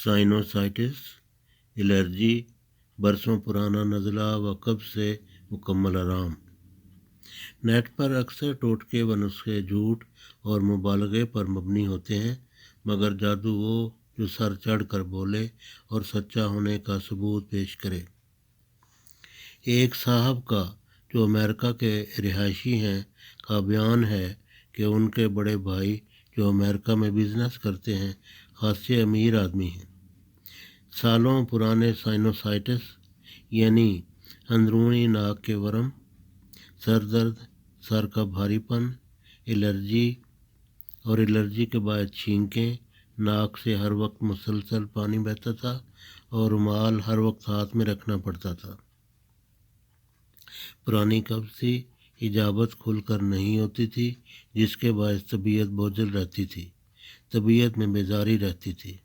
Sinusitis, allergy, برسوں پرانا نزلہ و قبض سے مکمل آرام۔ نیٹ پر اکثر ٹوٹکے و نسخے جھوٹ اور مبالغے پر مبنی ہوتے ہیں، مگر جادو وہ جو سر چڑھ کر بولے اور سچا ہونے کا ثبوت پیش کرے۔ ایک صاحب کا جو امریکہ کے رہائشی ہیں کا بیان ہے کہ ان کے بڑے بھائی جو امریکہ میں بزنس کرتے ہیں خاصے امیر آدمی ہیں۔ سالوں پرانے سائنوسائٹس یعنی اندرونی ناک کے ورم، سر درد، سر کا بھاری پن، الرجی اور الرجی کے باعث چھینکیں، ناک سے ہر وقت مسلسل پانی بہتا تھا اور رومال ہر وقت ہاتھ میں رکھنا پڑتا تھا۔ پرانی قبض تھی، اجابت کھل کر نہیں ہوتی تھی، جس کے باعث طبیعت بوجھل رہتی تھی، طبیعت میں بیزاری رہتی تھی۔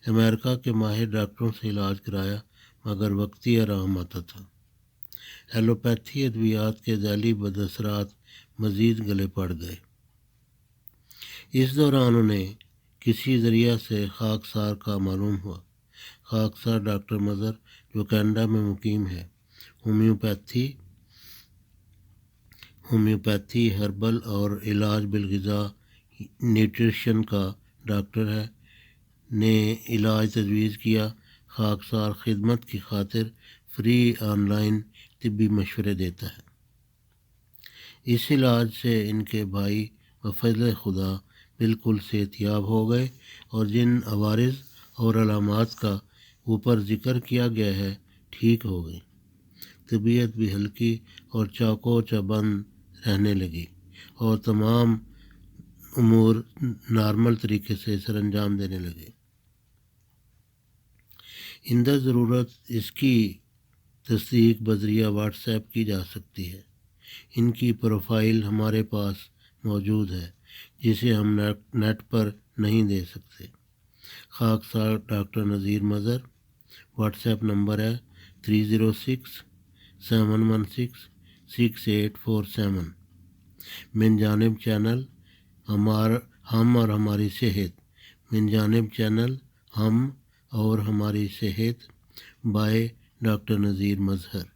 امریکہ کے ماہر ڈاکٹروں سے علاج کرایا مگر وقتی آرام آتا تھا۔ ایلوپیتھی ادویات کے ذیلی بد اثرات مزید گلے پڑ گئے۔ اس دوران انہیں کسی ذریعہ سے خاکسار کا معلوم ہوا۔ خاکسار ڈاکٹر مظہر جو کینیڈا میں مقیم ہے، ہومیوپیتھی ہربل اور علاج بالغذا نیوٹریشن کا ڈاکٹر ہے، نے علاج تجویز کیا۔ خاکسار خدمت کی خاطر فری آن لائن طبی مشورے دیتا ہے۔ اس علاج سے ان کے بھائی بفضل خدا بالکل صحت یاب ہو گئے اور جن عوارض اور علامات کا اوپر ذکر کیا گیا ہے ٹھیک ہو گئی۔ طبیعت بھی ہلکی اور چاقو چبند رہنے لگی اور تمام امور نارمل طریقے سے سر انجام دینے لگے۔ عند ضرورت اس کی تصدیق بذریعہ واٹس ایپ کی جا سکتی ہے۔ ان کی پروفائل ہمارے پاس موجود ہے جسے ہم نیٹ پر نہیں دے سکتے۔ خاکسار ڈاکٹر نذیر مظہر، واٹس ایپ نمبر ہے 3067166847۔ من جانب چینل ہم اور ہماری صحت، من جانب چینل ہم اور ہماری صحت، بائے ڈاکٹر نذیر مظہر۔